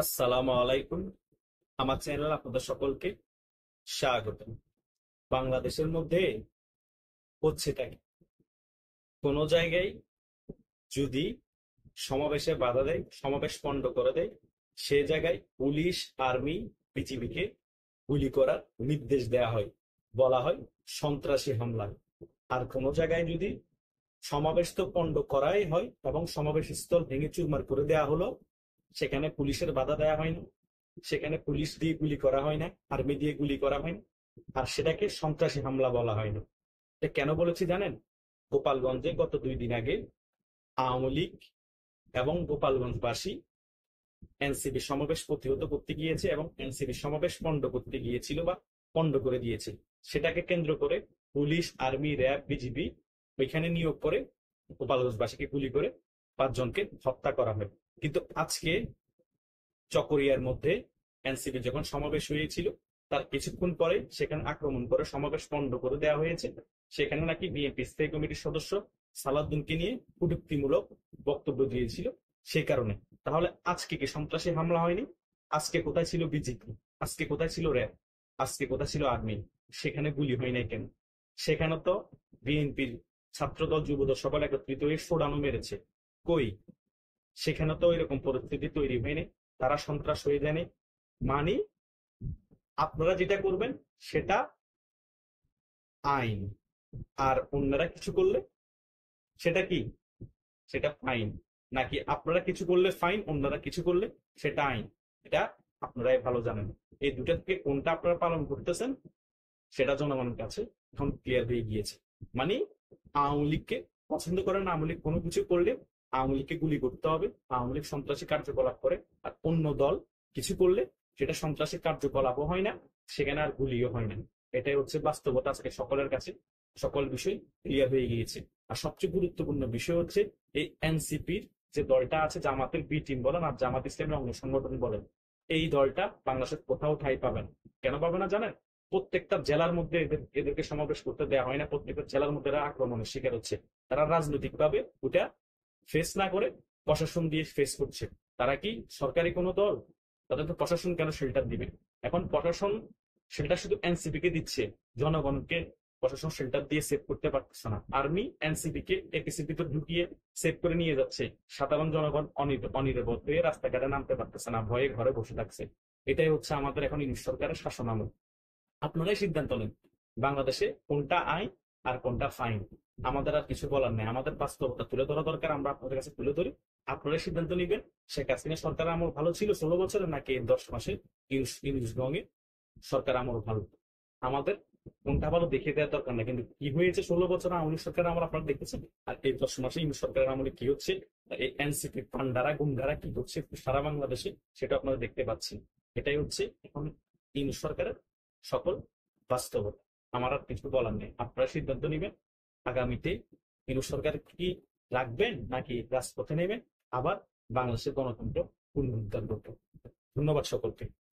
আসসালামু আলাইকুম। আমার চ্যানেল আপনাদের সকলকে স্বাগত। বাংলাদেশের মধ্যে হচ্ছেটা কি, কোনো জায়গায় যদি সমাবেশে বাধা দেয়, সমাবেশ পণ্ড করে দেয়, সে জায়গায় পুলিশ, আর্মি, বিজিবিকে গুলি করার নির্দেশ দেওয়া হয়, বলা হয় সন্ত্রাসী হামলা। আর কোনো জায়গায় যদি সমাবেশ তো পণ্ড করাই হয় এবং সমাবেশ স্থল ভেঙে চুরমার করে দেওয়া হলো, সেখানে পুলিশের বাধা দেওয়া হয় না, সেখানে পুলিশ দিয়ে গুলি করা হয় না, আর্মি দিয়ে গুলি করা হয় না, আর সেটাকে সন্ত্রাসী হামলা বলা হয় না। এটা কেন বলেছি জানেন? গোপালগঞ্জে গত 2 দিন আগে আওয়ামী লীগ এবং গোপালগঞ্জবাসী এনসিপি সমাবেশ প্রতিহত করতে গিয়েছে এবং এনসিপি সমাবেশ পণ্ড করতে গিয়েছিল বা পণ্ড করে দিয়েছে। সেটাকে কেন্দ্র করে পুলিশ, আর্মি, র্যাব, বিজিবি ওইখানে নিয়োগ করে গোপালগঞ্জবাসীকে গুলি করে 5 জনকে হত্যা করা হয়। কিন্তু আজকে চকরিয়ার মধ্যে এনসিপি যখন সমাবেশ হয়েছিল, তার কিছুক্ষণ পরে সেখানে আক্রমণ করে সমাবেশ পণ্ড করে দেওয়া হয়েছে। সেখানে নাকি বিএনপি স্থায়ী কমিটির সদস্য সালাউদ্দিনকে নিয়ে কটূক্তিমূলক বক্তব্য দিয়েছিল। সেই কারণে তাহলে আজকে কি সন্ত্রাসী হামলা হয়নি? আজকে কোথায় ছিল বিজেপি? আজকে কোথায় ছিল র্যাব? আজকে কোথায় ছিল আর্মি? সেখানে গুলি হয় নাই কেন? সেখানে তো বিএনপির ছাত্রদল, যুবদল সবাই একত্রিত হয়ে সোডানো মেরেছে। কই? সেখানে তো এরকম পরিস্থিতি তৈরি হয়নি, তারা সন্ত্রাস হয়ে যায়নি। মানে আপনারা যেটা করবেন সেটা আইন, আর অন্যরা কিছু করলে সেটা কি? সেটা ফাইন। নাকি আপনারা কিছু করলে ফাইন, অন্যরা কিছু করলে সেটা আইন? এটা আপনারাই ভালো জানেন। এই দুটা থেকে কোনটা আপনারা পালন করতেছেন সেটা জনগণের কাছে এখন ক্লিয়ার হয়ে গিয়েছে। মানে আওয়ামী লীগকে পছন্দ করেন, আওয়ামী লীগ কোনো কিছু করলে আওয়ামী লীগকে গুলি করতে হবে, আওয়ামী লীগ সন্ত্রাসী কার্যকলাপ করে। আর অন্য দল কিছু করলে সেটা সন্ত্রাসী কার্যকলাপও হয় না, সেখানে আর গুলিও হয় না। এটাই হচ্ছে বাস্তবতা। আজকে সকলের কাছে সকল বিষয় ক্লিয়ার হয়ে গিয়েছে। আর সবচেয়ে গুরুত্বপূর্ণ বিষয় হচ্ছে এই এনসিপির যে দলটা আছে, জামাতের বি টিম বলেন আর জামাত ইসলামের অঙ্গ সংগঠন বলেন, এই দলটা বাংলাদেশের কোথাও ঠাঁই পাবেন। কেন পাবে না জানেন? প্রত্যেকটা জেলার মধ্যে এদেরকে সমাবেশ করতে দেওয়া হয় না, প্রত্যেকটা জেলার মধ্যে এরা আক্রমণের শিকার হচ্ছে। তারা রাজনৈতিক ভাবে ওটা ফেস না করে প্রশাসন দিয়ে ফেস করছে। তারা কি সরকারি কোনো দল? তাদের তো প্রশাসন কেন শেল্টার দিবে? এখন প্রশাসন শেল্টার শুধু এনসিপি কে দিচ্ছে, জনগণকে প্রশাসন শেল্টার দিয়ে সেভ করতে পারতেছে না। আর্মি এনসিপি কে এপিসির ভিতর ঢুকিয়ে সেভ করে নিয়ে যাচ্ছে। সাধারণ জনগণ অনিরাপদ হয়ে রাস্তাঘাটে নামতে পারতেছে না, ভয়ে ঘরে বসে থাকছে। এটাই হচ্ছে আমাদের এখন ইউনিট সরকারের শাসন আমল। আপনারাই সিদ্ধান্ত নেন বাংলাদেশে কোনটা আইন আর কোনটা ফাইন। আমাদের আর কিছু বলার নেই, আমাদের বাস্তবতা তুলে ধরা দরকার, আমরা আপনাদের কাছে তুলে ধরি। আপনারাই সিদ্ধান্ত নিবেন শেখ হাসিনা সরকার আমল ভালো ছিল 16 বছরে, নাকি 10 মাসে ইউনুস গঙে সরকার আমল ভালো। আমাদের কোনটা ভালো দেখিয়ে দেওয়ার দরকার নেই, কিন্তু কি হয়েছে 16 বছর আওয়ামী সরকার আমল আপনারা দেখতেছেন। আর এই 10 মাসে ইউনুস সরকারের আমলে কি হচ্ছে, এই এনসিপি পান্ডারা গুন্ডারা কি করছে সারা বাংলাদেশে, সেটা আপনারা দেখতে পাচ্ছেন। এটাই হচ্ছে এখন ইউনুস সরকারের সকল বাস্তবতা। আমার আর কিছু বলার নেই, আপনারা সিদ্ধান্ত নেবেন আগামীতে ইউনূস সরকার কি রাখবেন নাকি রাজপথে নেবেন, আবার বাংলাদেশের গণতন্ত্র পুনরুদ্ধার করবেন। ধন্যবাদ সকলকে।